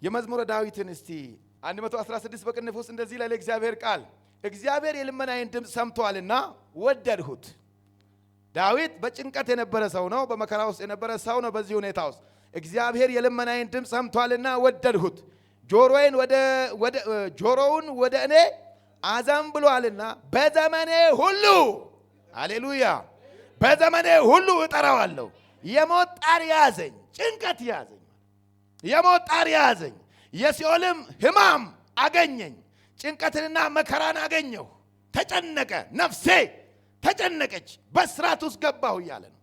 የመዝሙረ ዳዊትን እስቲ 116 በቅንፍ ውስጥ እንደዚህ ላይ ለእግዚአብሔር ቃል እግዚአብሔር የልመናዬን ድምፅ ሰምቷልና ወደድሁት። ዳዊት በጭንቀት የነበረ ሰው ነው፣ በመከራ ውስጥ የነበረ ሰው ነው። በዚህ ሁኔታ ውስጥ እግዚአብሔር የልመናዬን ድምፅ ሰምቷልና ወደድሁት፣ ጆሮውን ወደ እኔ አዘንብሏልና በዘመኔ ሁሉ ሃሌሉያ፣ በዘመኔ ሁሉ እጠራዋለሁ። የሞት ጣር ያዘኝ፣ ጭንቀት ያዘኝ፣ የሞት ጣር ያዘኝ፣ የሲኦልም ሕማም አገኘኝ። ጭንቀትንና መከራን አገኘሁ። ተጨነቀ፣ ነፍሴ ተጨነቀች፣ በስራት ውስጥ ገባሁ እያለ ነው።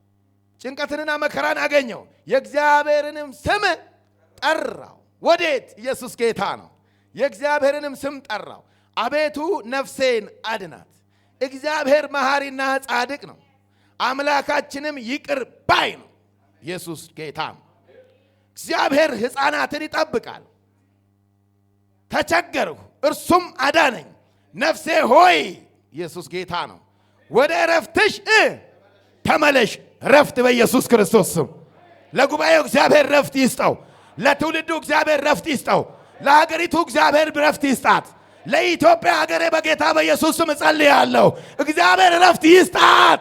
ጭንቀትንና መከራን አገኘሁ፣ የእግዚአብሔርንም ስም ጠራው። ወዴት? ኢየሱስ ጌታ ነው። የእግዚአብሔርንም ስም ጠራው። አቤቱ ነፍሴን አድናት። እግዚአብሔር መሐሪና ጻድቅ ነው፣ አምላካችንም ይቅር ባይ ነው። ኢየሱስ ጌታ ነው። እግዚአብሔር ሕፃናትን ይጠብቃል። ተቸገርሁ እርሱም አዳነኝ። ነፍሴ ሆይ ኢየሱስ ጌታ ነው፣ ወደ እረፍትሽ ተመለሽ። ረፍት በኢየሱስ ክርስቶስ ስም። ለጉባኤው እግዚአብሔር ረፍት ይስጠው። ለትውልዱ እግዚአብሔር ረፍት ይስጠው። ለሀገሪቱ እግዚአብሔር ረፍት ይስጣት። ለኢትዮጵያ ሀገሬ በጌታ በኢየሱስ ስም እጸልያለሁ። እግዚአብሔር ረፍት ይስጣት።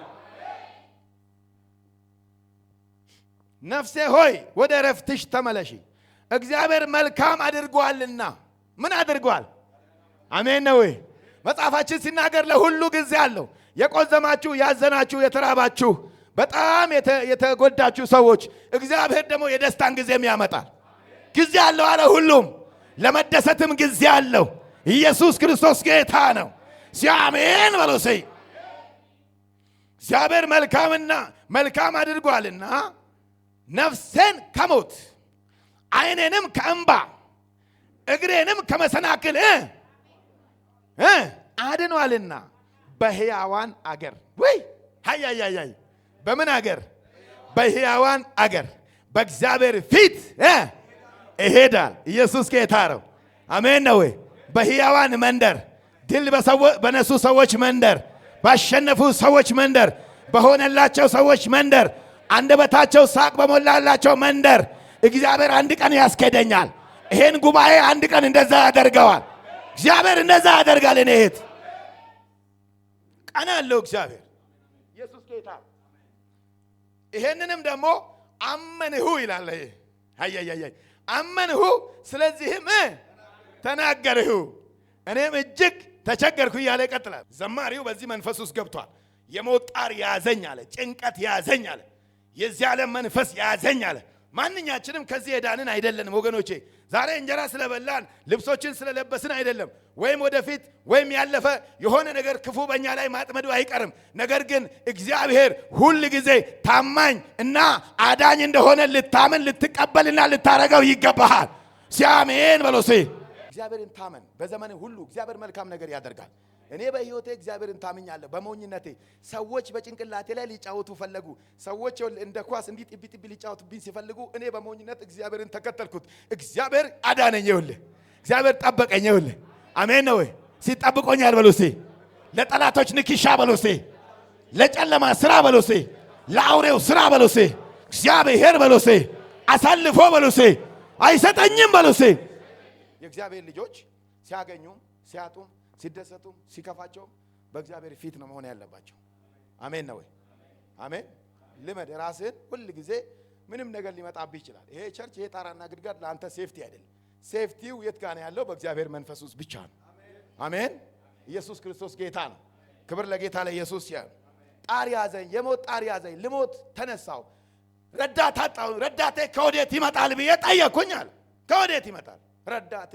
ነፍሴ ሆይ ወደ ረፍትሽ ተመለሺ። እግዚአብሔር መልካም አድርጓልና። ምን አድርጓል? አሜን ነው። መጽሐፋችን ሲናገር ለሁሉ ጊዜ አለው። የቆዘማችሁ፣ ያዘናችሁ፣ የተራባችሁ፣ በጣም የተጎዳችሁ ሰዎች እግዚአብሔር ደግሞ የደስታን ጊዜም ያመጣል። ጊዜ አለው አለ። ሁሉም ለመደሰትም ጊዜ አለው። ኢየሱስ ክርስቶስ ጌታ ነው። ሲአሜን በሉሴ። እግዚአብሔር መልካም አድርጓልና ነፍሴን ከሞት ዓይኔንም ከእንባ እግሬንም ከመሰናክል አድኗልና በሕያዋን አገር ወይ ሃያያያይ በምን አገር? በሕያዋን አገር በእግዚአብሔር ፊት እሄዳል። ኢየሱስ ጌታ ነው። አሜን ነው። በሕያዋን መንደር፣ ድል በነሱ ሰዎች መንደር፣ ባሸነፉ ሰዎች መንደር፣ በሆነላቸው ሰዎች መንደር፣ አንደበታቸው ሳቅ በሞላላቸው መንደር እግዚአብሔር አንድ ቀን ያስኬደኛል። ይሄን ጉባኤ አንድ ቀን እንደዛ ያደርገዋል። እግዚአብሔር እንደዛ ያደርጋል። እኔ እህት ቀና አለው እግዚአብሔር። ኢየሱስ ጌታ። ይሄንንም ደግሞ አመንሁ ይላል። አያያያይ አመንሁ፣ ስለዚህም ተናገርሁ፣ እኔም እጅግ ተቸገርኩ እያለ ይቀጥላል። ዘማሪው በዚህ መንፈስ ውስጥ ገብቷል። የሞት ጣር ያዘኝ አለ፣ ጭንቀት ያዘኝ አለ፣ የዚህ ዓለም መንፈስ ያዘኝ አለ። ማንኛችንም ከዚህ የዳንን አይደለንም ወገኖቼ። ዛሬ እንጀራ ስለበላን ልብሶችን ስለለበስን አይደለም፣ ወይም ወደፊት ወይም ያለፈ የሆነ ነገር ክፉ በእኛ ላይ ማጥመዱ አይቀርም። ነገር ግን እግዚአብሔር ሁል ጊዜ ታማኝ እና አዳኝ እንደሆነ ልታምን ልትቀበልና ልታረገው ይገባሃል። ሲአሜን በሎሴ። እግዚአብሔርን ታመን። በዘመን ሁሉ እግዚአብሔር መልካም ነገር ያደርጋል። እኔ በህይወቴ እግዚአብሔርን ታምኛለሁ። በሞኝነቴ ሰዎች በጭንቅላቴ ላይ ሊጫወቱ ፈለጉ። ሰዎች እንደ ኳስ እንዲህ ጥቢ ጥቢ ሊጫወቱብኝ ሲፈልጉ እኔ በሞኝነት እግዚአብሔርን ተከተልኩት። እግዚአብሔር አዳነኝ። ይኸውልህ እግዚአብሔር ጠበቀኝ። ይኸውልህ አሜን ነው። ሲጠብቆኛል በሉሴ። ለጠላቶች ንኪሻ በሉሴ፣ ለጨለማ ስራ በሉሴ፣ ለአውሬው ስራ በሉሴ እግዚአብሔር በሉሴ አሳልፎ በሉሴ አይሰጠኝም በሉሴ። የእግዚአብሔር ልጆች ሲያገኙም ሲያጡም ሲደሰቱም ሲከፋቸውም በእግዚአብሔር ፊት ነው መሆን ያለባቸው። አሜን ነው። አሜን። ልመድ ራስህን ሁል ጊዜ ምንም ነገር ሊመጣብህ ይችላል። ይሄ ቸርች ይሄ ጣራና ግድግዳ ለአንተ ሴፍቲ አይደለም። ሴፍቲው የት ጋር ነው ያለው? በእግዚአብሔር መንፈስ ውስጥ ብቻ ነው። አሜን። ኢየሱስ ክርስቶስ ጌታ ነው። ክብር ለጌታ ለኢየሱስ ይሁን። ጣር ያዘኝ፣ የሞት ጣር ያዘኝ፣ ልሞት ተነሳው፣ ረዳት አጣሁ። ረዳቴ ከወዴት ይመጣል ብዬ ጠየቅኩኝ። ከወዴት ይመጣል ረዳቴ?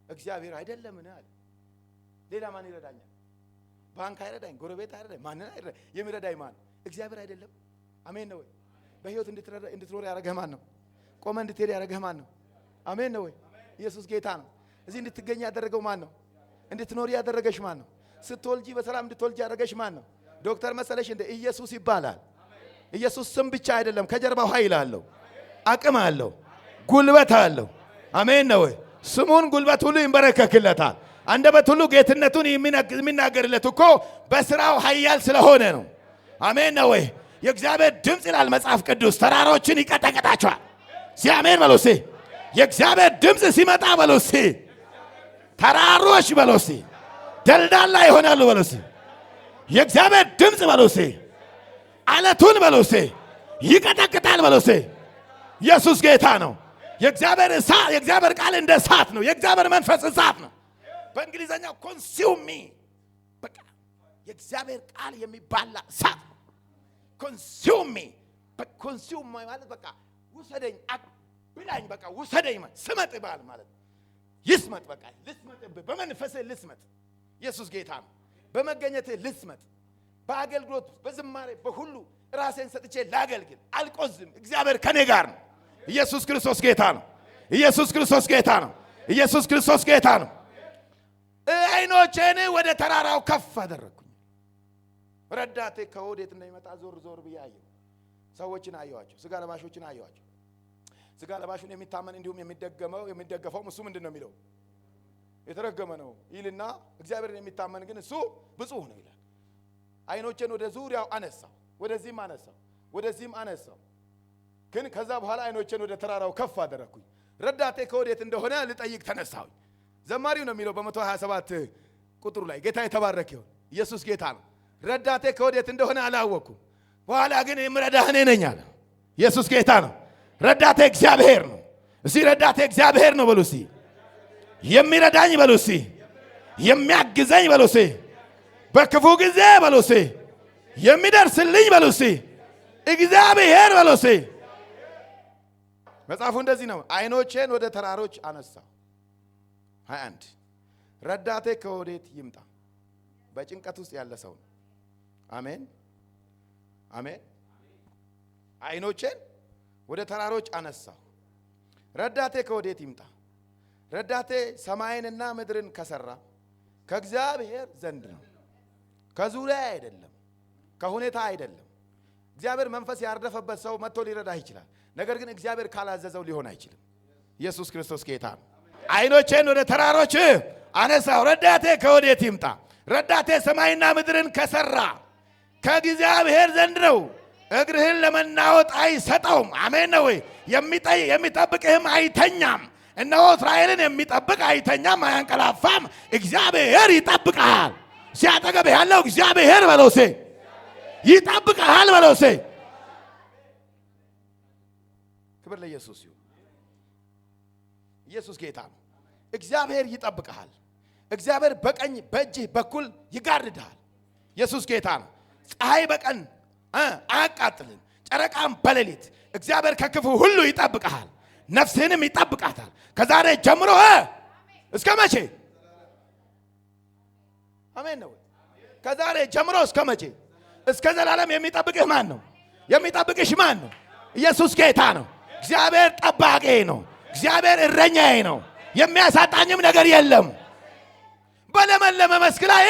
እግዚአብሔር አይደለምን አለ። ሌላ ማን ይረዳኛል? ባንክ አይረዳኝ፣ ጎረቤት አይረዳኝ፣ ማንን አይረዳኝ? የሚረዳኝ ማን? እግዚአብሔር አይደለም? አሜን ነው። በህይወት እንድትኖር ያደረገህ ማን ነው? ቆመ እንድትሄድ ያደረገህ ማን ነው? አሜን ነው። ኢየሱስ ጌታ ነው። እዚህ እንድትገኝ ያደረገው ማን ነው? እንድትኖር ያደረገሽ ማን ነው? ስትወልጂ በሰላም እንድትወልጂ ያደረገሽ ማን ነው? ዶክተር መሰለሽ እንደ ኢየሱስ ይባላል። ኢየሱስ ስም ብቻ አይደለም፣ ከጀርባው ኃይል አለው፣ አቅም አለው፣ ጉልበት አለው። አሜን ነው። ስሙን ጉልበት ሁሉ ይንበረከክለታል። አንደበት ሁሉ ጌትነቱን የሚናገርለት እኮ በስራው ኃያል ስለሆነ ነው። አሜን ነው። የእግዚአብሔር ድምፅ ይላል መጽሐፍ ቅዱስ ተራሮችን ይቀጠቅጣቸዋል። ሲአሜን በሉሴ። የእግዚአብሔር ድምፅ ሲመጣ በሎሲ ተራሮች በሎሲ ደልዳላ ይሆናሉ በሎሲ የእግዚአብሔር ድምፅ በሎሲ አለቱን በሎሲ ይቀጠቅጣል በሎሲ ኢየሱስ ጌታ ነው። የእግዚአብሔር እሳት የእግዚአብሔር ቃል እንደ እሳት ነው። የእግዚአብሔር መንፈስ እሳት ነው። በእንግሊዘኛው ኮንሱም ሚ በቃ የእግዚአብሔር ቃል የሚባላ እሳት ኮንሱም ሚ ኮንሱም ማለት በቃ ውሰደኝ ብላኝ በቃ ውሰደኝ ስመጥ ባል ማለት ይስመጥ በቃ ልስመጥ በመንፈስ ልስመጥ ኢየሱስ ጌታ ነው። በመገኘት ልስመጥ በአገልግሎት በዝማሬ በሁሉ ራሴን ሰጥቼ ላገልግል አልቆዝም። እግዚአብሔር ከኔ ጋር ነው። ኢየሱስ ክርስቶስ ጌታ ነው። ኢየሱስ ክርስቶስ ጌታ ነው። ኢየሱስ ክርስቶስ ጌታ ነው። አይኖቼን ወደ ተራራው ከፍ አደረኩኝ። ረዳቴ ከወዴት እንደሚመጣ ዞር ዞር ብዬ አየሁ። ሰዎችን አየኋቸው። ስጋ ለባሾችን አየኋቸው። ስጋ ለባሹን የሚታመን እንዲሁም የሚደገፈው እሱ ምንድን ነው የሚለው የተረገመ ነው ይልና እግዚአብሔርን የሚታመን ግን እሱ ብፁዕ ነው ይላል። አይኖቼን ወደ ዙሪያው አነሳው። ወደዚህም አነሳው ወደዚህም አነሳው። ግን ከዛ በኋላ አይኖቼን ወደ ተራራው ከፍ አደረኩኝ። ረዳቴ ከወዴት እንደሆነ ልጠይቅ ተነሳሁኝ። ዘማሪው ነው የሚለው በ127 ቁጥሩ ላይ ጌታ የተባረከ ይሁን። ኢየሱስ ጌታ ነው። ረዳቴ ከወዴት እንደሆነ አላወኩም፣ በኋላ ግን የምረዳህ እኔ ነኝ አለ። ኢየሱስ ጌታ ነው። ረዳቴ እግዚአብሔር ነው። እስቲ ረዳቴ እግዚአብሔር ነው በሉ እስቲ። የሚረዳኝ በሉ እስቲ። የሚያግዘኝ በሉ እስቲ። በክፉ ጊዜ በሉ እስቲ የሚደርስልኝ በሉ እስቲ እግዚአብሔር በሉ እስቲ። መጽሐፉ እንደዚህ ነው። አይኖቼን ወደ ተራሮች አነሳሁ። 21 ረዳቴ ከወዴት ይምጣ? በጭንቀት ውስጥ ያለ ሰው ነው። አሜን አሜን። አይኖቼን ወደ ተራሮች አነሳሁ። ረዳቴ ከወዴት ይምጣ? ረዳቴ ሰማይንና ምድርን ከሰራ ከእግዚአብሔር ዘንድ ነው። ከዙሪያ አይደለም፣ ከሁኔታ አይደለም። እግዚአብሔር መንፈስ ያረፈበት ሰው መጥቶ ሊረዳህ ይችላል። ነገር ግን እግዚአብሔር ካላዘዘው ሊሆን አይችልም። ኢየሱስ ክርስቶስ ጌታ ነው። አይኖቼን ወደ ተራሮች አነሳሁ። ረዳቴ ከወዴት ይምጣ? ረዳቴ ሰማይና ምድርን ከሰራ ከእግዚአብሔር ዘንድ ነው። እግርህን ለመናወጥ አይሰጠውም። አሜን ነው ወይ? የሚጠብቅህም አይተኛም። እነሆ እስራኤልን የሚጠብቅ አይተኛም አያንቀላፋም። እግዚአብሔር ይጠብቅሃል። ሲያጠገብህ ያለው እግዚአብሔር በለውሴ ይጠብቅሃል በለውሴ። ክብር ለኢየሱስ ይሁን። ኢየሱስ ጌታ ነው። እግዚአብሔር ይጠብቅሃል። እግዚአብሔር በቀኝ በእጅህ በኩል ይጋርድሃል። ኢየሱስ ጌታ ነው። ፀሐይ በቀን አያቃጥልን፣ ጨረቃም በሌሊት እግዚአብሔር ከክፉ ሁሉ ይጠብቅሃል። ነፍስህንም ይጠብቃታል። ከዛሬ ጀምሮ እስከ መቼ? አሜን ነው። ከዛሬ ጀምሮ እስከ መቼ? እስከ ዘላለም የሚጠብቅህ ማን ነው? የሚጠብቅሽ ማን ነው? ኢየሱስ ጌታ ነው። እግዚአብሔር ጠባቂ ነው። እግዚአብሔር እረኛዬ ነው። የሚያሳጣኝም ነገር የለም። በለመለመ መስክ ላይ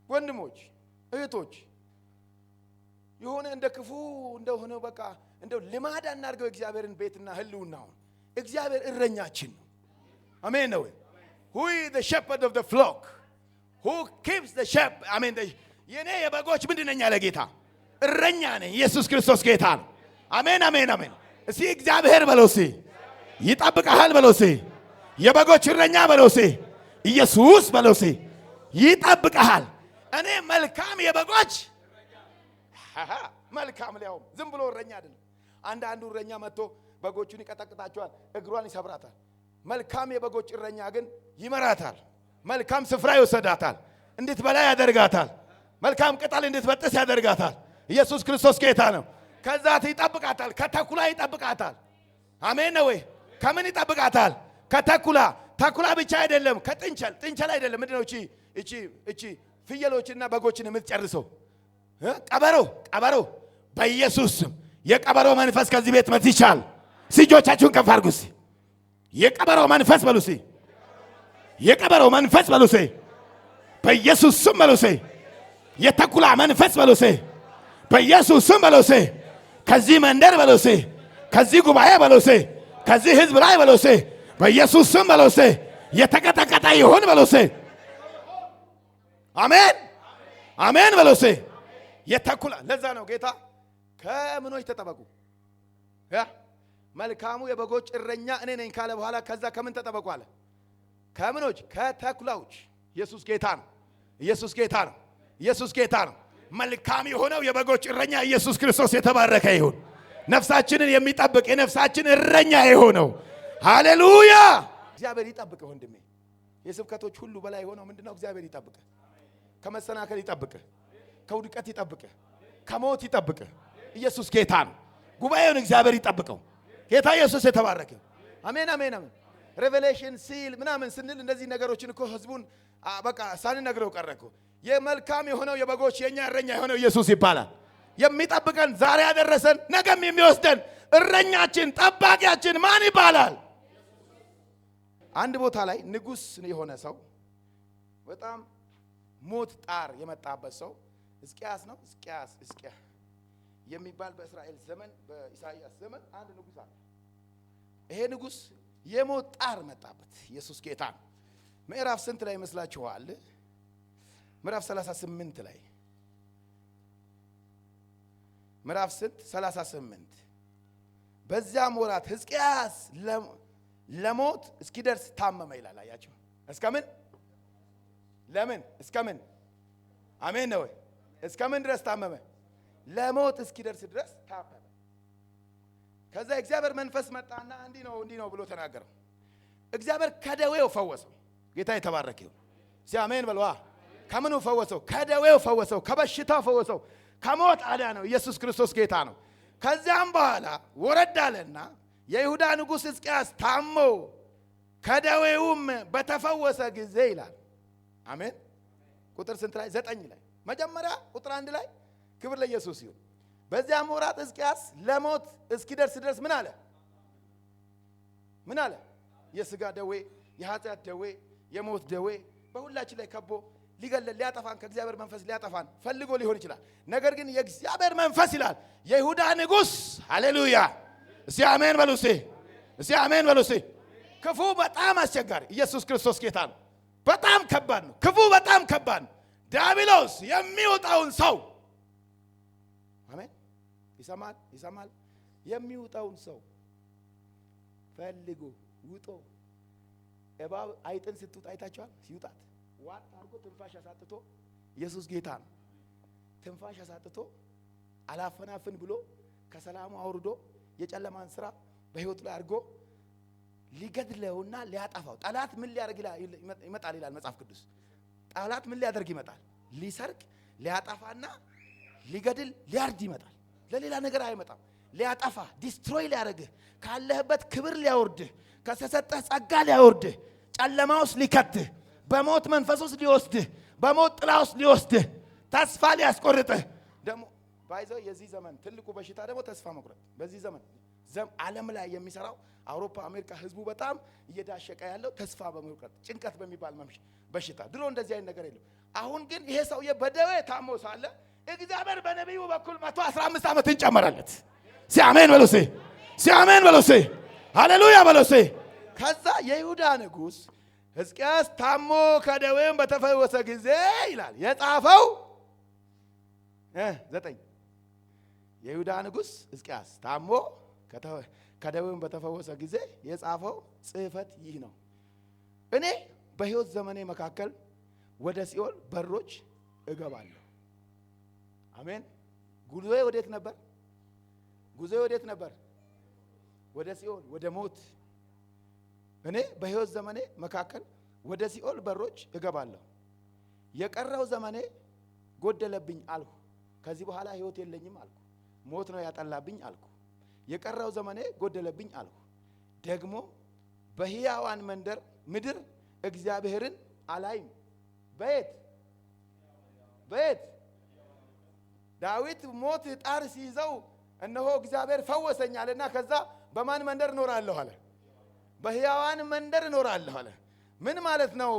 ወንድሞች እህቶች የሆነ እንደ ክፉ እንደሆነ በቃ እንደው ልማድ እናድርገው እግዚአብሔርን ቤትና ህልውናውን። እግዚአብሔር እረኛችን ነው። አሜን ነው። who is the shepherd of the flock who keeps the sheep አሜን። የኔ የበጎች ምንድን ነኝ ያለ ጌታ እረኛ ነኝ። ኢየሱስ ክርስቶስ ጌታ ነው። አሜን አሜን አሜን። እስቲ እግዚአብሔር በለው እስቲ ይጠብቅሃል በለው እስቲ የበጎች እረኛ በለው እስቲ ኢየሱስ በለው እስቲ ይጠብቅሃል። እኔ መልካም የበጎች መልካም ሊያው ዝም ብሎ እረኛ አይደለም። አንዱ እረኛ መጥቶ በጎቹን ይቀጠቅጣቸዋል፣ እግሯን ይሰብራታል። መልካም የበጎች እረኛ ግን ይመራታል። መልካም ስፍራ ይወሰዳታል፣ እንድትበላ ያደርጋታል። መልካም ቅጠል እንድትበጥስ ያደርጋታል። ኢየሱስ ክርስቶስ ጌታ ነው። ከዛ ይጠብቃታል፣ ከተኩላ ይጠብቃታል። አሜን ነው ወይ? ከምን ይጠብቃታል? ከተኩላ። ተኩላ ብቻ አይደለም፣ ጥንቸል አይደለም። ምንድነው እቺ ፍየሎችና በጎችን የምትጨርሰው? ቀበሮ። በኢየሱስ ስም የቀበሮ መንፈስ ከዚህ ቤት መት ይቻል። እጆቻችሁን ከፍ አድርጉ። የቀበሮ መንፈስ በሉ። የቀበሮ መንፈስ በሉ። በኢየሱስ ስም በሉ። የተኩላ መንፈስ በሉ። በኢየሱስ ስም በሉ። ከዚህ መንደር በሉ። ከዚህ ጉባኤ በሉ። ከዚህ ህዝብ ላይ በሉ። በኢየሱስ ስም በሉ። የተቀጠቀጠ ይሁን በሉ። አሜን አሜን በሉ። የተኩላ ለዛ ነው ጌታ ከምኖች ተጠበቁ መልካሙ የበጎች እረኛ እኔ ነኝ ካለ በኋላ ከዛ ከምን ተጠበቁ አለ? ከምኖች? ከተኩላዎች። ኢየሱስ ጌታ ነው። ኢየሱስ ጌታ ነው። ኢየሱስ ጌታ ነው። መልካም የሆነው የበጎች እረኛ ኢየሱስ ክርስቶስ የተባረከ ይሁን። ነፍሳችንን የሚጠብቅ የነፍሳችን እረኛ የሆነው ሃሌሉያ። እግዚአብሔር ይጠብቅ ወንድሜ። የስብከቶች ሁሉ በላይ ሆነው ምንድነው? እግዚአብሔር ይጠብቅ። ከመሰናከል ይጠብቅ፣ ከውድቀት ይጠብቅ፣ ከሞት ይጠብቅ። ኢየሱስ ጌታ ነው። ጉባኤውን እግዚአብሔር ይጠብቀው። ጌታ ኢየሱስ የተባረከ። አሜን አሜን አሜን። ሬቨሌሽን ሲል ምናምን ስንል እንደዚህ ነገሮችን እኮ ህዝቡን በቃ ሳንነግረው ቀረኩ። የመልካም የሆነው የበጎች የኛ እረኛ የሆነው ኢየሱስ ይባላል። የሚጠብቀን ዛሬ ያደረሰን ነገም የሚወስደን እረኛችን ጠባቂያችን ማን ይባላል? አንድ ቦታ ላይ ንጉስ የሆነ ሰው በጣም ሞት ጣር የመጣበት ሰው ሕዝቅያስ ነው። ሕዝቅያስ የሚባል በእስራኤል ዘመን በኢሳይያስ ዘመን አንድ ንጉስ አለ። ይሄ ንጉስ የሞት ጣር መጣበት። ኢየሱስ ጌታ ነው። ምዕራፍ ስንት ላይ ይመስላችኋል? ምዕራፍ 38 ላይ ምዕራፍ ስንት 38 በዚያም ወራት ሕዝቅያስ ለሞት እስኪደርስ ታመመ ይላል። አያችሁ እስከምን ለምን እስከምን አሜን ነው። እስከምን ድረስ ታመመ? ለሞት እስኪደርስ ድረስ ታመመ። ከዛ እግዚአብሔር መንፈስ መጣና እንዲህ ነው ብሎ ተናገረው። እግዚአብሔር ከደዌው ፈወሰው። ጌታ የተባረከ ይሁን። አሜን በልዋ። ከምኑ ፈወሰው? ከደዌው ፈወሰው፣ ከበሽታው ፈወሰው፣ ከሞት አዳነው። ኢየሱስ ክርስቶስ ጌታ ነው። ከዚያም በኋላ ወረድ አለና የይሁዳ ንጉሥ ሕዝቅያስ ታሞ ከደዌውም በተፈወሰ ጊዜ ይላል። አሜን። ቁጥር ስንት ላይ? 9 ላይ መጀመሪያ ቁጥር 1 ላይ ክብር ለኢየሱስ ይሁን። በዚያም ወራት ሕዝቅያስ ለሞት እስኪደርስ ድረስ ምን አለ? ምን አለ? የሥጋ ደዌ፣ የኃጢአት ደዌ፣ የሞት ደዌ በሁላችን ላይ ከቦ ሊገለል ሊያጠፋን ከእግዚአብሔር መንፈስ ሊያጠፋን ፈልጎ ሊሆን ይችላል። ነገር ግን የእግዚአብሔር መንፈስ ይላል የይሁዳ ንጉሥ ሃሌሉያ። እስቲ አሜን በሉ። እስቲ አሜን በሉ። ክፉ በጣም አስቸጋሪ፣ ኢየሱስ ክርስቶስ ጌታ ነው። በጣም ከባድ ነው። ክፉ በጣም ከባድ ነው። ዲያብሎስ የሚወጣውን ሰው አሜን ይሰማል። የሚወጣውን ሰው ፈልጎ ውጦ እባብ አይጥን ስትውጥ አይታችኋል? ሲውጣት ዋጥ አድርጎ ትንፋሽ አሳጥቶ ኢየሱስ ጌታ ነው። ትንፋሽ አሳጥቶ አላፈናፍን ብሎ ከሰላሙ አውርዶ የጨለማን ስራ በህይወቱ ላይ አድርጎ ሊገድለውና ሊያጠፋው ጠላት ምን ሊያደርግ ይመጣል ይላል መጽሐፍ ቅዱስ። ጠላት ምን ሊያደርግ ይመጣል? ሊሰርቅ፣ ሊያጠፋና ሊገድል፣ ሊያርድ ይመጣል። ለሌላ ነገር አይመጣም። ሊያጠፋ ዲስትሮይ ሊያደርግህ፣ ካለህበት ክብር ሊያወርድህ፣ ከሰሰጠህ ጸጋ ሊያወርድህ፣ ጨለማ ውስጥ ሊከትህ፣ በሞት መንፈስ ውስጥ ሊወስድህ፣ በሞት ጥላ ውስጥ ሊወስድህ፣ ተስፋ ሊያስቆርጥህ። ደግሞ ባይዘው የዚህ ዘመን ትልቁ በሽታ ደግሞ ተስፋ መቁረጥ። በዚህ ዘመን ዓለም ላይ የሚሰራው አውሮፓ፣ አሜሪካ ህዝቡ በጣም እየዳሸቀ ያለው ተስፋ በመቁረጥ ጭንቀት በሚባል በሽታ። ድሮ እንደዚህ አይነት ነገር የለም። አሁን ግን ይሄ ሰውዬ በደዌ ታሞ ሳለ እግዚአብሔር በነቢዩ በኩል 115 ዓመት እንጨመራለት። ሲአሜን በሉሴ፣ ሲአሜን በሉሴ፣ ሃሌሉያ በሉሴ። ከዛ የይሁዳ ንጉሥ ሕዝቅያስ ታሞ ከደዌም በተፈወሰ ጊዜ ይላል የጻፈው 9 የይሁዳ ንጉሥ ሕዝቅያስ ታሞ ከደዌም በተፈወሰ ጊዜ የጻፈው ጽሕፈት ይህ ነው። እኔ በሕይወት ዘመኔ መካከል ወደ ሲኦል በሮች እገባለሁ። አሜን። ጉዞዬ ወዴት ነበር? ጉዞዬ ወዴት ነበር? ወደ ሲኦል፣ ወደ ሞት። እኔ በሕይወት ዘመኔ መካከል ወደ ሲኦል በሮች እገባለሁ። የቀረው ዘመኔ ጎደለብኝ አልኩ። ከዚህ በኋላ ሕይወት የለኝም አልኩ። ሞት ነው ያጠላብኝ አልኩ። የቀረው ዘመኔ ጎደለብኝ አልኩ። ደግሞ በሕያዋን ምድር እግዚአብሔርን አላይም። በየት ዳዊት ሞት ጣር ሲይዘው እነሆ እግዚአብሔር ፈወሰኛልና ከዛ በማን መንደር እኖራለሁ አለ? በሕያዋን መንደር እኖራለሁ አለ። ምን ማለት ነው?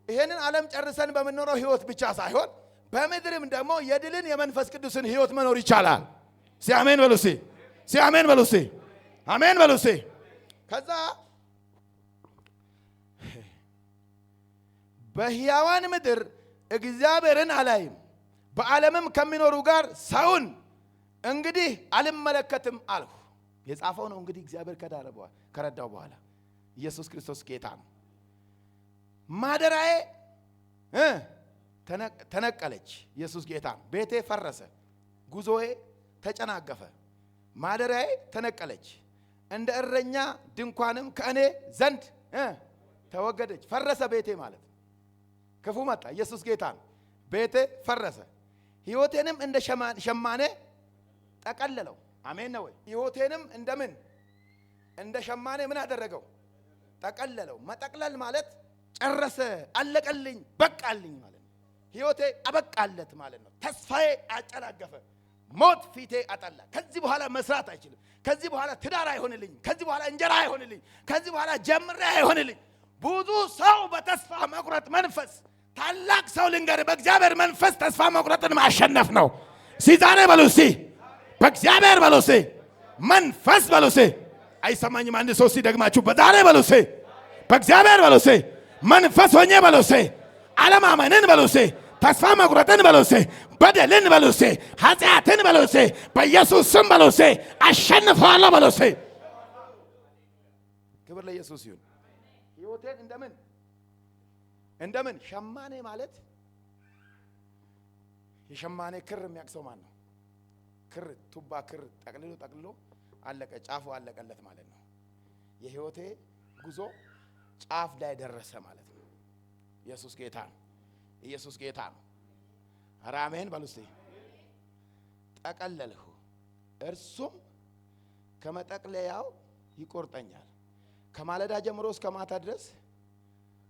ይሄንን ዓለም ጨርሰን በምንኖረው ሕይወት ብቻ ሳይሆን በምድርም ደግሞ የድልን የመንፈስ ቅዱስን ሕይወት መኖር ይቻላል። ሲአሜን በሉሲ፣ ሲአሜን በሉሲ፣ አሜን በሉሲ። ከዛ በሕያዋን ምድር እግዚአብሔርን አላይም፣ በዓለምም ከሚኖሩ ጋር ሰውን እንግዲህ አልመለከትም አልሁ። የጻፈው ነው እንግዲህ እግዚአብሔር ከረዳው በኋላ ኢየሱስ ክርስቶስ ጌታ ነው። ማደራዬ ተነቀለች። ኢየሱስ ጌታ ነው። ቤቴ ፈረሰ፣ ጉዞዬ ተጨናገፈ፣ ማደራዬ ተነቀለች፣ እንደ እረኛ ድንኳንም ከእኔ ዘንድ ተወገደች። ፈረሰ ቤቴ ማለት ክፉ መጣ። ኢየሱስ ጌታ ነው። ቤቴ ፈረሰ፣ ሕይወቴንም እንደ ሸማኔ ጠቀለለው። አሜን ነው ወይ? ሕይወቴንም እንደምን እንደ ሸማኔ ምን አደረገው? ጠቀለለው። መጠቅለል ማለት ጨረሰ፣ አለቀልኝ፣ በቃልኝ ማለት ነው። ሕይወቴ አበቃለት ማለት ነው። ተስፋዬ አጨናገፈ፣ ሞት ፊቴ አጠላ። ከዚህ በኋላ መስራት አይችልም። ከዚህ በኋላ ትዳር አይሆንልኝ። ከዚህ በኋላ እንጀራ አይሆንልኝ። ከዚህ በኋላ ጀምሬ አይሆንልኝ። ብዙ ሰው በተስፋ መቁረጥ መንፈስ፣ ታላቅ ሰው ልንገር፣ በእግዚአብሔር መንፈስ ተስፋ መቁረጥን ማሸነፍ ነው። ዛሬ በሉ እስቲ በእግዚአብሔር በሉ እስቲ መንፈስ በሉ እስቲ። አይሰማኝም? አንድ ሰው ሲደግማችሁ በዛሬ በሉ እስቲ በእግዚአብሔር በሉ እስቲ መንፈስ ሆኜ በሉ እስቲ አለማመንን በሉ እስቲ ተስፋ መቁረጥን በሉ እስቲ በደልን በሉ እስቲ ኃጢአትን በሉ እስቲ በኢየሱስ ስም በሉ እስቲ አሸንፈዋለሁ በሉ እስቲ። ክብር ለኢየሱስ ይሁን። ሕይወቴን እንደምን ሸማኔ ማለት የሸማኔ ክር የሚያቅሰው ማን ነው? ክር ቱባ ክር ጠቅልሎ አለቀ፣ ጫፉ አለቀለት ማለት ነው። የሕይወቴ ጉዞ ጫፍ ላይ ደረሰ ማለት ነው። ኢየሱስ ጌታ ነው። ኢየሱስ ጌታ ነው። ኧረ አሜን በሉ እስቲ። ጠቀለልሁ፣ እርሱም ከመጠቅለያው ይቆርጠኛል። ከማለዳ ጀምሮ እስከ ማታ ድረስ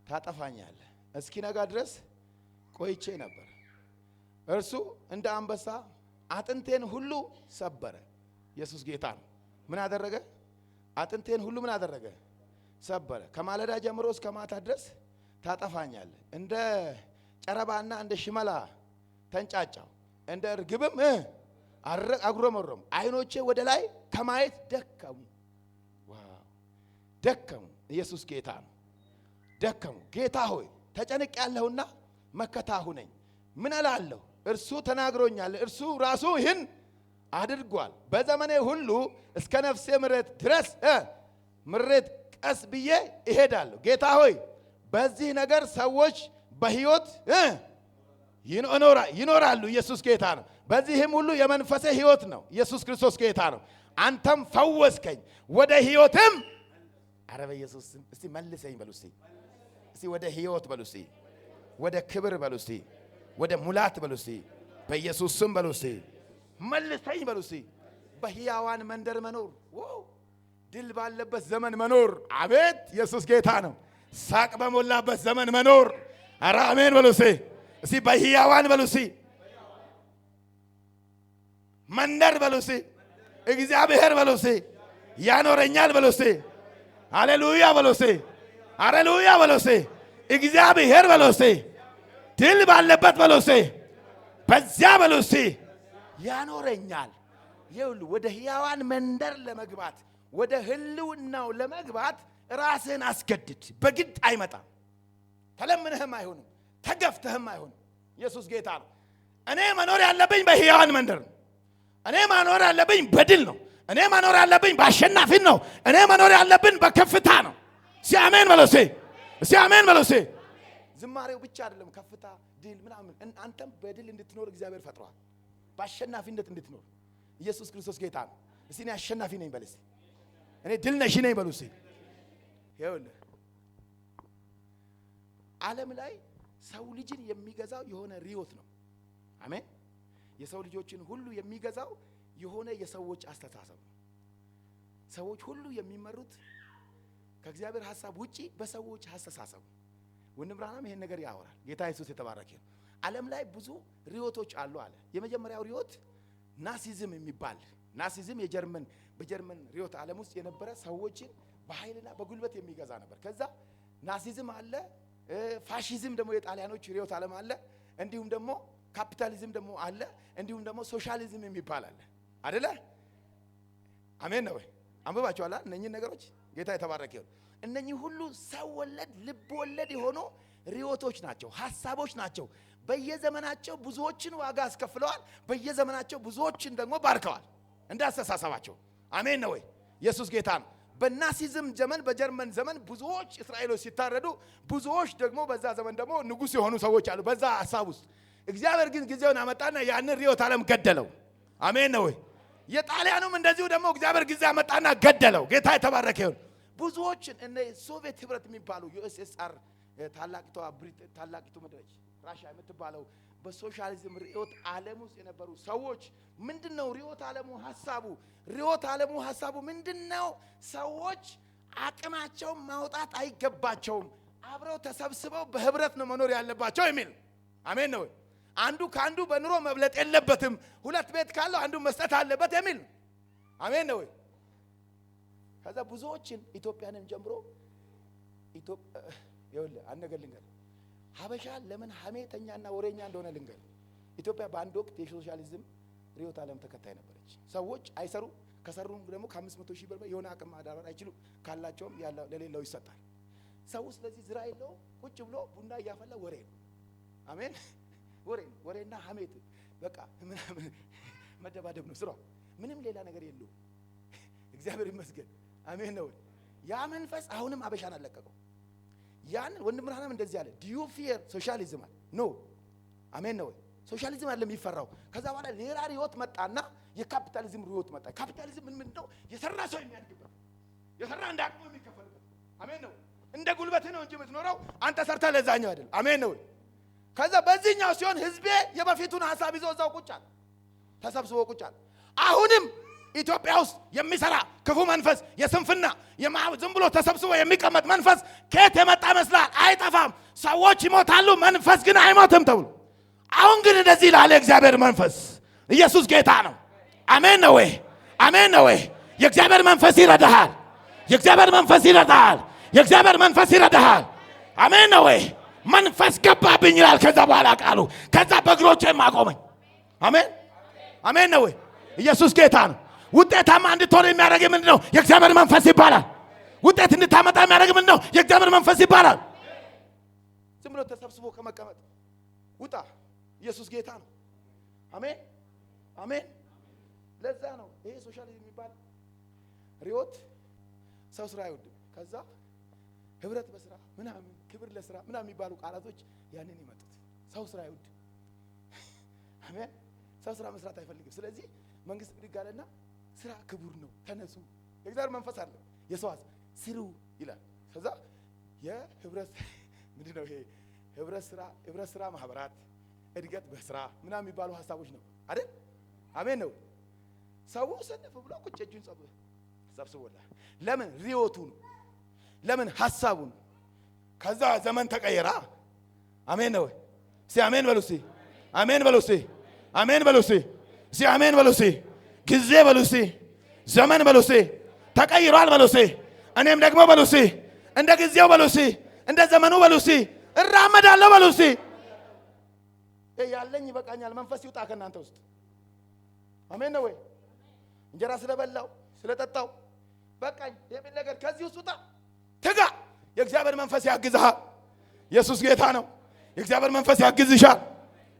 ታጠፋኛለህ። እስኪነጋ ድረስ ቆይቼ ነበር። እርሱ እንደ አንበሳ አጥንቴን ሁሉ ሰበረ። ኢየሱስ ጌታ ነው። ምን አደረገ? አጥንቴን ሁሉ ምን አደረገ? ሰበረ። ከማለዳ ጀምሮ እስከ ማታ ድረስ ታጠፋኛለህ። እንደ ጨረባና እንደ ሽመላ ተንጫጫው፣ እንደ እርግብም አጉረመረሙ። ዓይኖቼ ወደ ላይ ከማየት ደከሙ። ዋው ደከሙ። ኢየሱስ ጌታ ነው። ደከሙ። ጌታ ሆይ ተጨንቅ ያለሁና መከታ ሁነኝ። ምን እላለሁ? እርሱ ተናግሮኛል፣ እርሱ ራሱ ይህን አድርጓል። በዘመኔ ሁሉ እስከ ነፍሴ ምሬት ድረስ ምሬት ቀስ ብዬ እሄዳለሁ። ጌታ ሆይ በዚህ ነገር ሰዎች በሕይወት ይኖራሉ። ኢየሱስ ጌታ ነው። በዚህም ሁሉ የመንፈሴ ሕይወት ነው። ኢየሱስ ክርስቶስ ጌታ ነው። አንተም ፈወስከኝ ወደ ሕይወትም። ኧረ በኢየሱስ ስም እስቲ መልሰኝ በሉ እስቲ። እስቲ ወደ ሕይወት በሉ እስቲ። ወደ ክብር በሉ እስቲ። ወደ ሙላት በሉ እስቲ። በኢየሱስ ስም በሉ እስቲ። መልሰኝ በሉ እስቲ። በሕያዋን መንደር መኖር፣ ድል ባለበት ዘመን መኖር። አቤት ኢየሱስ ጌታ ነው። ሳቅ በሞላበት ዘመን መኖር። ኧረ አሜን በሉ እስቲ። እስቲ በሕያዋን በሉ እስቲ። መንደር በሉ እስቲ። እግዚአብሔር በሉ እስቲ ያኖረኛል በሉ እስቲ። ሃሌሉያ በሉ እስቲ። ሃሌሉያ በሉ እስቲ። እግዚአብሔር በሉ እስቲ ድል ባለበት በሉ እስቲ። በዚያ በሉ እስቲ ያኖረኛል። ይኸውልህ ወደ ሕያዋን መንደር ለመግባት ወደ ህልውናው ለመግባት ራስህን አስገድድ። በግድ አይመጣም። ተለምነህም አይሆንም። ተገፍተህም አይሆንም። ኢየሱስ ጌታ ነው። እኔ መኖር ያለብኝ በሕያዋን መንደር ነው። እኔ መኖር ያለብኝ በድል ነው። እኔ መኖር ያለብኝ በአሸናፊን ነው። እኔ መኖር ያለብን በከፍታ ነው። ሲአሜን በለሴ፣ ሲአሜን በለሴ። ዝማሬው ብቻ አይደለም ከፍታ ድል ምናምን። አንተም በድል እንድትኖር እግዚአብሔር ፈጥሯል። በአሸናፊነት እንድትኖር ኢየሱስ ክርስቶስ ጌታ ነው። እስቲ እኔ አሸናፊ ነኝ በል እስቲ። እኔ ድል ነሽ ነኝ በሉ እስቲ። ይኸውልህ ዓለም ላይ ሰው ልጅን የሚገዛው የሆነ ሪዮት ነው። አሜን። የሰው ልጆችን ሁሉ የሚገዛው የሆነ የሰዎች አስተሳሰብ ነው። ሰዎች ሁሉ የሚመሩት ከእግዚአብሔር ሐሳብ ውጪ በሰዎች አስተሳሰብ። ወንድም ብርሃንም ይሄን ነገር ያወራል። ጌታ ኢየሱስ የተባረከ ነው። ዓለም ላይ ብዙ ሪዮቶች አሉ አለ። የመጀመሪያው ሪዮት ናሲዝም የሚባል ናሲዝም በጀርመን ሪዮት ዓለም ውስጥ የነበረ ሰዎችን በኃይልና በጉልበት የሚገዛ ነበር። ከዛ ናሲዝም አለ፣ ፋሺዝም ደግሞ የጣሊያኖች ሪዮት ዓለም አለ፣ እንዲሁም ደግሞ ካፒታሊዝም ደግሞ አለ፣ እንዲሁም ደግሞ ሶሻሊዝም የሚባል አለ አይደለ? አሜን ነው ወይ? አንብባችኋል እነኚህ ነገሮች። ጌታ የተባረከ ይሁን። እነኚህ ሁሉ ሰው ወለድ ልብ ወለድ የሆኑ ሪዮቶች ናቸው፣ ሐሳቦች ናቸው። በየዘመናቸው ብዙዎችን ዋጋ አስከፍለዋል። በየዘመናቸው ብዙዎችን ደግሞ ባርከዋል እንዳስተሳሰባቸው። አሜን ነው ወይ? ኢየሱስ ጌታ ነው። በናሲዝም ዘመን በጀርመን ዘመን ብዙዎች እስራኤሎች ሲታረዱ ብዙዎች ደግሞ በዛ ዘመን ደግሞ ንጉስ የሆኑ ሰዎች አሉ በዛ ሐሳብ ውስጥ። እግዚአብሔር ግን ጊዜውን አመጣና ያንን ርዕዮተ ዓለም ገደለው። አሜን ነው ወይ? የጣሊያኑም እንደዚሁ ደግሞ እግዚአብሔር ጊዜ አመጣና ገደለው። ጌታ የተባረከ ይሁን። ብዙዎችን እነ ሶቪየት ህብረት የሚባሉ ዩኤስኤስአር ታላቂቱ ምድር ራሽያ የምትባለው በሶሻሊዝም ርዕዮተ ዓለም ውስጥ የነበሩ ሰዎች ምንድነው ርዕዮተ ዓለሙ ሐሳቡ ምንድነው? ሰዎች አቅማቸውን ማውጣት አይገባቸውም፣ አብረው ተሰብስበው በህብረት ነው መኖር ያለባቸው የሚል። አሜን ነው። አንዱ ካንዱ በኑሮ መብለጥ የለበትም፣ ሁለት ቤት ካለው አንዱ መስጠት አለበት የሚል። አሜን ነው። ከዛ ብዙዎችን ኢትዮጵያንም ጀምሮ ይኸውልህ አንድ ነገር ልንገር፣ ሀበሻ ለምን ሐሜተኛና ወሬኛ እንደሆነ ልንገር። ኢትዮጵያ በአንድ ወቅት የሶሻሊዝም ርዕዮተ ዓለም ተከታይ ነበረች። ሰዎች አይሰሩ፣ ከሰሩም ደግሞ ከ500,000 ብር የሆነ አቅም ማዳበር አይችሉ፣ ካላቸውም ለሌለው ይሰጣል። ሰው ስለዚህ ዝራ የለው ቁጭ ብሎ ቡና እያፈላ ወሬ ነው። አሜን። ወሬና ሐሜት በቃ ምናምን መደባደብ ነው ስራው፣ ምንም ሌላ ነገር የለው። እግዚአብሔር ይመስገን። አሜን ነው። ያ መንፈስ አሁንም ሀበሻን አለቀቀው። ያን ወንድም ብርሃንም እንደዚህ አለ፣ ዱ ዩ ፊር ሶሻሊዝም አለ። ኖ አሜን ነው። ሶሻሊዝም አይደለም የሚፈራው። ከዛ በኋላ ሌላ ርዕዮት መጣና የካፒታሊዝም ርዕዮት መጣ። ካፒታሊዝም ምን ነው? የሰራ ሰው የሚያድግበት፣ የሰራ እንደ አቅሙ የሚከፈልበት። አሜን ነው። እንደ ጉልበት ነው እንጂ የምትኖረው አንተ ሰርተህ ለዛኛው አይደል። አሜን ነው። ከዛ በዚህኛው ሲሆን ህዝቤ የበፊቱን ሐሳብ ይዞ እዛው ቁጭ አለ፣ ተሰብስቦ ቁጭ አለ። አሁንም ኢትዮጵያ ውስጥ የሚሰራ ክፉ መንፈስ የስንፍና ዝም ብሎ ተሰብስቦ የሚቀመጥ መንፈስ ከየት የመጣ ይመስላል? አይጠፋም። ሰዎች ይሞታሉ፣ መንፈስ ግን አይሞትም ተብሎ አሁን ግን እንደዚህ ይላል እግዚአብሔር መንፈስ። ኢየሱስ ጌታ ነው። አሜን ነው ወይ? አሜን ነው ወይ? የእግዚአብሔር መንፈስ ይረዳሃል። የእግዚአብሔር መንፈስ ይረዳሃል። የእግዚአብሔር መንፈስ ይረዳሃል። አሜን ነው ወይ? መንፈስ ገባብኝ ይላል። ከዛ በኋላ ቃሉ ከዛ በእግሮቼ ማቆመኝ። አሜን አሜን ነው ወይ? ኢየሱስ ጌታ ነው። ውጤታማ እንድትሆን የሚያደርግ ምንድነው? የእግዚአብሔር መንፈስ ይባላል። ውጤት እንድታመጣ የሚያደርግ ምንድነው? የእግዚአብሔር መንፈስ ይባላል። ዝም ብሎ ተሰብስቦ ከመቀመጥ ውጣ። ኢየሱስ ጌታ ነው። አሜን አሜን። ለዛ ነው ይሄ ሶሻሊዝም የሚባል ርዕዮት ሰው ስራ አይወድም። ከዛ ህብረት በስራ ምናምን ክብር ለስራ ምናምን የሚባሉ ቃላቶች ያንን ይመጡት። ሰው ስራ አይወድም። አሜን። ሰው ስራ መስራት አይፈልግም። ስለዚህ መንግስት ብድግ አለና ስራ ክቡር ነው፣ ተነሱ። የእግዚአብሔር መንፈስ አለ። የሰው ስሩ ይላል። ከዛ የህብረት ምንድነው ይሄ ህብረት ስራ ማህበራት እድገት በስራ ምናምን የሚባሉ ሐሳቦች ነው አይደል? አሜን ነው። ሰው ሰነፍ ብሎ ቁጭ እጁን ሰብስቦላል። ለምን? ርዕዮቱ ነው። ለምን? ሐሳቡ ነው። ከዛ ዘመን ተቀየራ። አሜን ነው። እስቲ አሜን በሉ። እስቲ አሜን በሉ። እስቲ አሜን በሉ። እስቲ አሜን በሉ። እስቲ ጊዜ በሉ። እስቲ ዘመን በሉ። እስቲ ተቀይሯል በሉ። እስቲ እኔም ደግሞ በሉ። እስቲ እንደ ጊዜው በሉ። እስቲ እንደ ዘመኑ በሉ። እስቲ እራመዳለሁ በሉ። እስቲ ያለኝ ይበቃኛል። መንፈስ ይውጣ ከእናንተ ውስጥ። አሜን ነው ወይ? እንጀራ ስለበላው ስለጠጣው በቃኝ የሚል ነገር ከዚህ ውስጥ ውጣ። ትጋ። የእግዚአብሔር መንፈስ ያግዝሃል። ኢየሱስ ጌታ ነው። የእግዚአብሔር መንፈስ ያግዝሻል።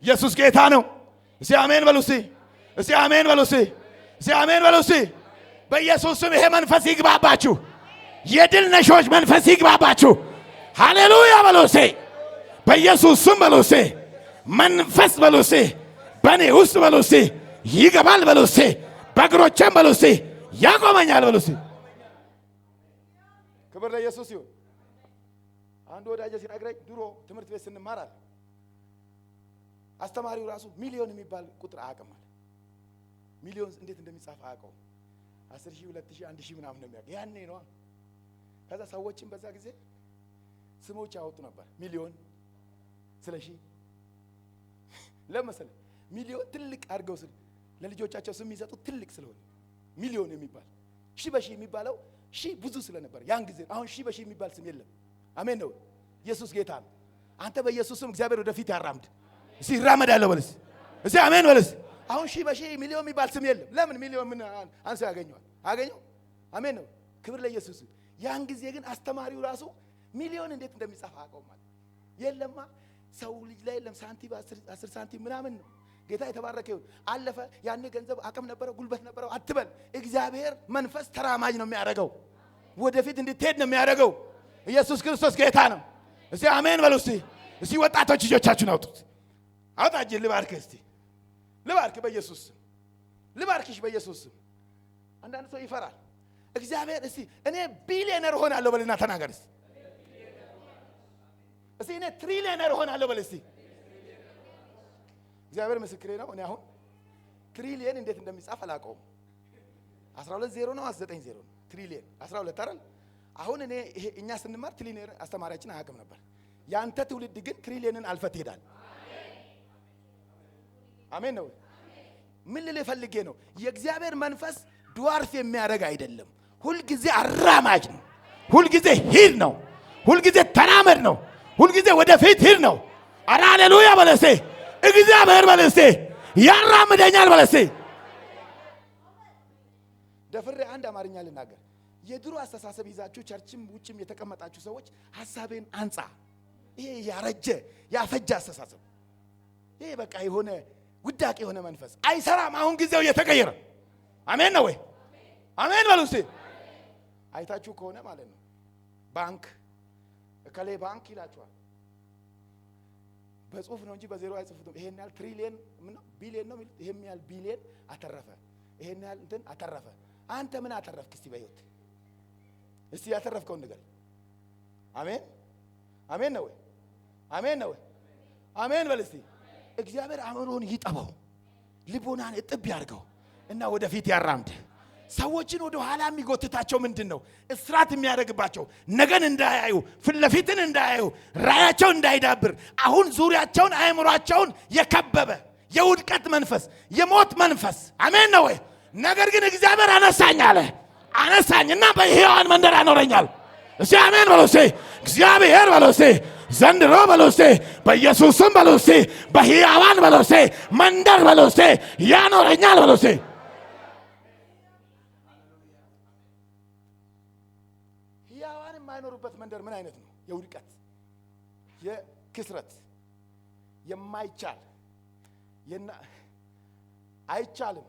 ኢየሱስ ጌታ ነው። እስቲ አሜን በሉ። እስቲ እስቲ አሜን በሉ። እስቲ እስቲ አሜን በሉ። እስቲ በኢየሱስ ስም ይሄ መንፈስ ይግባባችሁ። የድል ነሾች መንፈስ ይግባባችሁ። ሃሌሉያ በሉ። እስቲ በኢየሱስ ስም በሉ። እስቲ መንፈስ በሉ። እስቲ በእኔ ውስጥ በሉ። እስቲ ይገባል በሉ። እስቲ በእግሮቼም በሉ። እስቲ ያቆመኛል በሉ። እስቲ ክብር ለኢየሱስ ይሁን። አንድ ወዳጄ ሲነግረኝ ድሮ ትምህርት ቤት ስንማር አለ አስተማሪው ራሱ ሚሊዮን የሚባል ቁጥር አያውቅም አለ። ሚሊዮን እንዴት እንደሚጻፍ አያውቀው። 10,000 2,000 1,000 ምናምን ነው የሚያውቅ። ያኔ ነው። ከዛ ሰዎችን በዛ ጊዜ ስሞች ያወጡ ነበር። ሚሊዮን ስለሺ ለምሳሌ ሚሊዮን ትልቅ አድርገው ለልጆቻቸው ስም የሚሰጡት ትልቅ ስለሆነ ሚሊዮን የሚባል ሺህ በሺህ የሚባለው ሺህ ብዙ ስለነበር ያን ጊዜ። አሁን ሺህ በሺህ የሚባል ስም የለም። አሜን ነው። ኢየሱስ ጌታ ነው። አንተ በኢየሱስ ስም እግዚአብሔር ወደፊት ያራምድ። እስቲ ይራመዳለሁ በልስ። እስቲ አሜን በልስ። አሁን ሺህ በሺህ ሚሊዮን የሚባል ስም የለም። ለምን? ሚሊዮን ምን አንተ ያገኘዋል? አገኘው። አሜን ነው። ክብር ለኢየሱስ። ያን ጊዜ ግን አስተማሪው ራሱ ሚሊዮን እንዴት እንደሚጻፍ አውቀው ማለት የለማ። ሰው ልጅ ላይ የለም ሳንቲም 10 ሳንቲም ምናምን ነው። ጌታ የተባረከ ይሁን። አለፈ። ያኔ ገንዘብ አቅም ነበረው ጉልበት ነበረው አትበል። እግዚአብሔር መንፈስ ተራማጅ ነው የሚያደርገው። ወደፊት እንድትሄድ ነው የሚያደርገው። ኢየሱስ ክርስቶስ ጌታ ነው። እስቲ አሜን በሉ። እስቲ ወጣቶች ልጆቻችሁን አውጡት። አውጣጅ ልባርክ። እስቲ ልባርክ በኢየሱስ ስም። ልባርክሽ በኢየሱስ ስም። አንዳንድ ሰው ይፈራል። እግዚአብሔር እስቲ እኔ ቢሊየነር ሆናለሁ በልና ተናገር። እስቲ እኔ ትሪሊየነር ሆናለሁ በል። እስቲ እግዚአብሔር ምስክሬ ነው። እኔ አሁን ትሪሊየን እንዴት እንደሚጻፍ አላውቀውም። 12 ዜሮ ነው 9 ዜሮ ነው። ትሪሊየን 12 አይደል? አሁን እኛ ስንማር ትሪሊየን አስተማሪያችን አያውቅም ነበር። ያንተ ትውልድ ግን ትሪሊየንን አልፈህ ትሄዳል። አሜን ነው። ምን ልል ፈልጌ ነው? የእግዚአብሔር መንፈስ ድዋርፍ የሚያደርግ አይደለም። ሁል ጊዜ አራማጅ ነው። ሁል ጊዜ ሂድ ነው። ሁል ጊዜ ተራመድ ነው። ሁል ጊዜ ወደፊት ሂድ ነው። አረ ሃሌሉያ በለሴ እግዚአብሔር በለሴ ያራምደኛል በለሴ። ደፍሬ አንድ አማርኛ ልናገር። የድሮ አስተሳሰብ ይዛችሁ ቸርችም ውጭም የተቀመጣችሁ ሰዎች ሐሳቤን አንጻ። ይሄ ያረጀ ያፈጀ አስተሳሰብ፣ ይሄ በቃ የሆነ ውዳቂ የሆነ መንፈስ አይሰራም። አሁን ጊዜው እየተቀየረ አሜን ነው ወይ? አሜን በሉ እስቲ። አይታችሁ ከሆነ ማለት ነው ባንክ እከሌ ባንክ ይላችኋል። በጽሁፍ ነው እንጂ በዜሮ አይጽፉትም። ይሄን ያህል ትሪሊየን ምን ቢሊየን ነው የሚሉት። ይሄን ያህል ቢሊየን አተረፈ፣ ይሄን ያህል እንትን አተረፈ። አንተ ምን አተረፍክ እስቲ በህይወት? እስቲ ያተረፍከውን ንገር። አሜን አሜን ነው ወይ? አሜን ነው ወይ? አሜን በል እስቲ። እግዚአብሔር አእምሮን ይጠበው፣ ልቦናን እጥብ ያርገው እና ወደፊት ያራምድ። ሰዎችን ወደ ኋላ የሚጎትታቸው ምንድነው? እስራት የሚያደርግባቸው ነገን እንዳያዩ፣ ፊት ለፊትን እንዳያዩ፣ ራያቸው እንዳይዳብር፣ አሁን ዙሪያቸውን አእምሯቸውን የከበበ የውድቀት መንፈስ፣ የሞት መንፈስ። አሜን ነው ወይ? ነገር ግን እግዚአብሔር አነሳኝ አለ። አነሳኝና በሕያዋን መንደር አኖረኛል። እስቲ አሜን በሉ እስቲ። እግዚአብሔር በሉ እስቲ። ዘንድሮ በሉ እስቲ። በኢየሱስም በሉ እስቲ። በሕያዋን በሉ እስቲ መንደር በሉ እስቲ ያኖረኛል በሉ እስቲ። ሕያዋን የማይኖሩበት መንደር ምን አይነት ነው? የውድቀት የክስረት የማይቻል አይቻልም።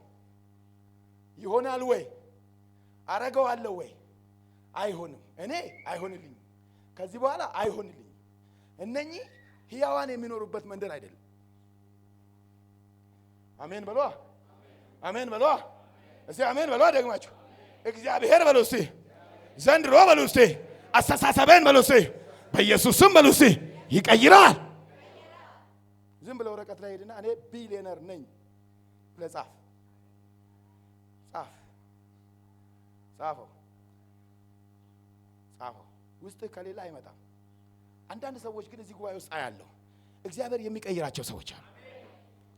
ይሆናል ወይ? አረገዋለሁ ወይ? አይሆንም። እኔ አይሆንልኝም። ከዚህ በኋላ አይሆንልኝም። እነኚህ ሕያዋን የሚኖሩበት መንደር አይደለም። አሜን በሏ። አሜን በሏ። እስቲ አሜን በሏ ደግማችሁ። እግዚአብሔር በሉ እስቲ። ዘንድሮ በሉ እስቲ። አስተሳሰበን በሉ እስቲ። በኢየሱስም በሉ እስቲ ይቀይራል። ዝም ብለው ወረቀት ላይ ሄድና እኔ ቢሊየነር ነኝ ብለህ ጻፍ። ጻፈው ውስጥ ከሌላ አይመጣም። አንዳንድ ሰዎች ግን እዚህ ጉባኤ ውስጥ አያለሁ እግዚአብሔር የሚቀይራቸው ሰዎች አሉ።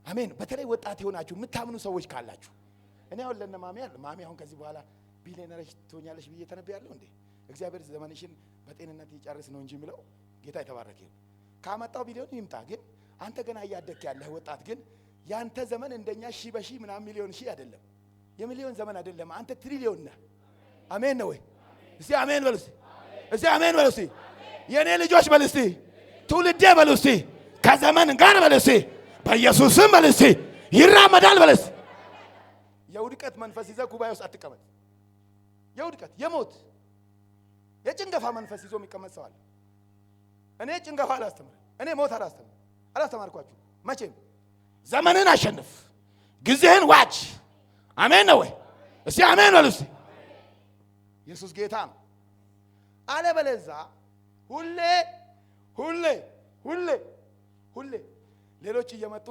አሜን። በተለይ ወጣት የሆናችሁ የምታምኑ ሰዎች ካላችሁ እኔ አሁን ለነማሚ አለ ማሚ አሁን ከዚህ በኋላ ቢሊየነር ትሆኛለሽ ብዬ ተነብያለሁ እንዴ? እግዚአብሔር ዘመንሽን በጤንነት ይጨርስ ነው እንጂ የሚለው ጌታ የተባረከ ይሁን። ካመጣው ቢሊዮን ይምጣ። ግን አንተ ገና እያደክ ያለህ ወጣት ግን ያንተ ዘመን እንደኛ ሺህ በሺህ ምናምን ሚሊዮን ሺህ አይደለም። የሚሊዮን ዘመን አይደለም። አንተ ትሪሊዮን ነህ። አሜን ነው ወይ? እስቲ አሜን በሉ እስቲ። እስቲ አሜን በሉ እስቲ። የኔ ልጆች በሉ እስቲ። ትውልዴ በሉ እስቲ። ከዘመን ጋር በሉ እስቲ። በኢየሱስም በሉ እስቲ ይራመዳል በሉ እስቲ። የውድቀት መንፈስ ይዘህ ጉባኤ ውስጥ አትቀመጥ። የውድቀት የሞት የጭንገፋ መንፈስ ይዞ የሚቀመጥ ሰው አለ። እኔ ጭንገፋ አላስተምርም። እኔ ሞት አላስተማርኳችሁ መቼም። ዘመንን አሸንፍ፣ ጊዜህን ዋጅ። አሜን ነው ወይ? እስቲ አሜን በሉ እስቲ። ኢየሱስ ጌታ ነው። አለበለዚያ ሁሌ ሌሎች እየመጡ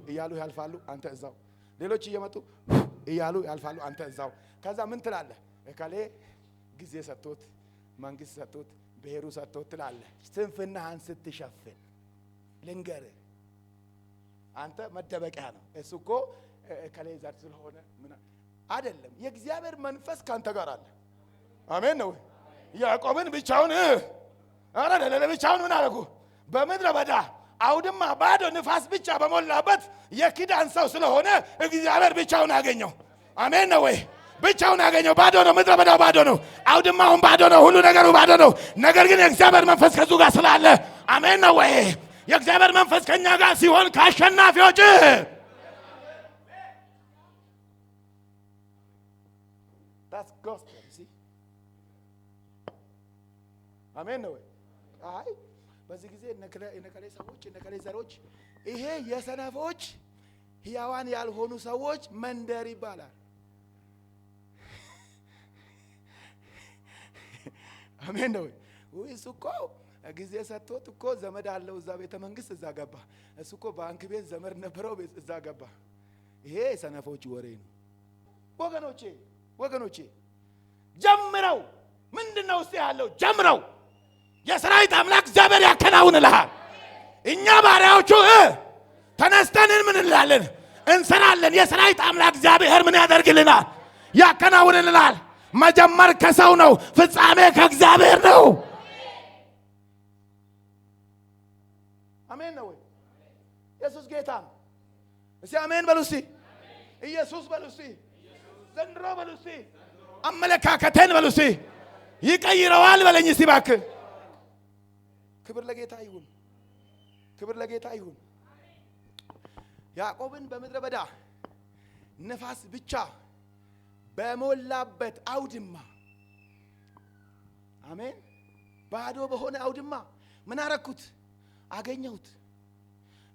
እያሉ ያልፋሉ፣ አንተ እዛው። ሌሎች እየመጡ እያሉ ያልፋሉ፣ አንተ እዛው። ከዛ ምን ትላለህ? እከሌ ጊዜ ሰጥቶት መንግስት ሰጥቶት ብሔሩ ሰጥቶት ትላለህ። ስንፍናህን ስትሸፍን ልንገርህ፣ አንተ መደበቂያ ነው። እሱ እኮ እከሌ ዘር ስለሆነ ምን አይደለም። የእግዚአብሔር መንፈስ ካንተ ጋር አለ። አሜን ነው። ያዕቆብን ብቻውን ብቻውን ምን አደረጉ? በምድረ በዳ አውድማ ባዶ ንፋስ ብቻ በሞላበት የኪዳን ሰው ስለሆነ እግዚአብሔር ብቻውን አገኘው። አሜን ነው ወይ? ብቻውን አገኘው። ባዶ ነው፣ ምድረ በዳው ባዶ ነው፣ አውድማውን ባዶ ነው፣ ሁሉ ነገሩ ባዶ ነው። ነገር ግን የእግዚአብሔር መንፈስ ከሱ ጋር ስላለ አሜን ነው ወይ? የእግዚአብሔር መንፈስ ከኛ ጋር ሲሆን ከአሸናፊዎች that's gospel see አሜን ነው አይ በዚህ ጊዜ እነከሌ ሰዎች እነከሌ ዘሮች ይሄ የሰነፎች ሕያዋን ያልሆኑ ሰዎች መንደር ይባላል አሜን ነው ወይስ እኮ ጊዜ ሰጥቶት እኮ ዘመድ አለው እዛ ቤተ መንግስት እዛ ገባ እሱ እኮ ባንክ ቤት ዘመድ ነበረው እዛ ገባ ይሄ ሰነፎች ወሬ ነው ወገኖቼ ጀምረው ምንድነው እስቲ ያለው ጀምረው የሰራዊት አምላክ እግዚአብሔር ያከናውንልሃል እኛ ባሪያዎቹ ተነስተን ምን እንላለን እንሰራለን የሰራዊት አምላክ እግዚአብሔር ምን ያደርግልናል ያከናውንልናል መጀመር ከሰው ነው ፍጻሜ ከእግዚአብሔር ነው አሜን ነው ኢየሱስ ጌታ እሺ አሜን በሉሲ ኢየሱስ በሉሲ ዘንድሮ በሉሲ አመለካከተን በሉሲ ይቀይረዋል በለኝ እስቲ እባክህ ክብር ለጌታ ይሁን ያዕቆብን በምድረ በዳ ነፋስ ብቻ በሞላበት አውድማ አሜን ባዶ በሆነ አውድማ ምን አረኩት አገኘሁት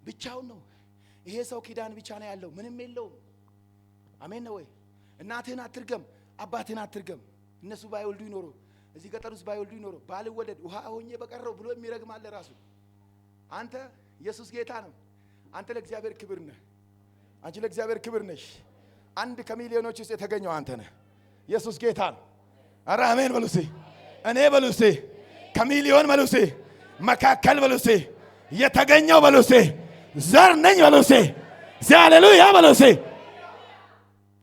ብቻውን ነው ይሄ ሰው ኪዳን ብቻ ነው ያለው ምንም የለውም አሜን ነው ወይ እናትህን አትርገም አባትህን አትርገም እነሱ ባይወልዱ ይኖሩ እዚህ ገጠሩስ ባይወልዱ ይኖሩ ባልወለድ ውሃ ሆኜ በቀረው ብሎ የሚረግማል ራሱ አንተ ኢየሱስ ጌታ ነው አንተ ለእግዚአብሔር ክብር ነህ አንቺ ለእግዚአብሔር ክብር ነሽ አንድ ከሚሊዮኖች ውስጥ የተገኘው አንተ ነህ ኢየሱስ ጌታ ነው ኧረ አሜን በሉሲ እኔ በሉሲ ከሚሊዮን በሉሲ መካከል በሉሲ የተገኘው በሉሲ ዘር ነኝ በሉሲ ሃሌሉያ በሉሲ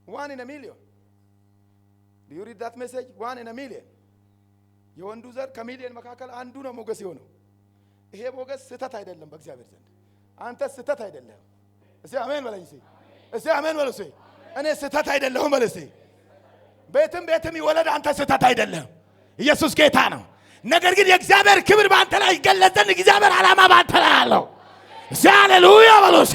1 in a million do you read that message 1 in a million የወንዱ ዘር ከሚሊዮን መካከል አንዱ ነው ሞገስ የሆነው ይሄ ሞገስ ስተት አይደለም በእግዚአብሔር ዘንድ አንተ ስተት አይደለም እሺ አሜን በለኝ እሺ አሜን በሉሲ እኔ ስተት አይደለሁም በሉሲ ቤትም ይወለድ አንተ ስተት አይደለም ኢየሱስ ጌታ ነው ነገር ግን የእግዚአብሔር ክብር ባንተ ላይ ይገለጥ ዘንድ እግዚአብሔር ዓላማ ባንተ ላይ አለው ሃሌሉያ በሉሲ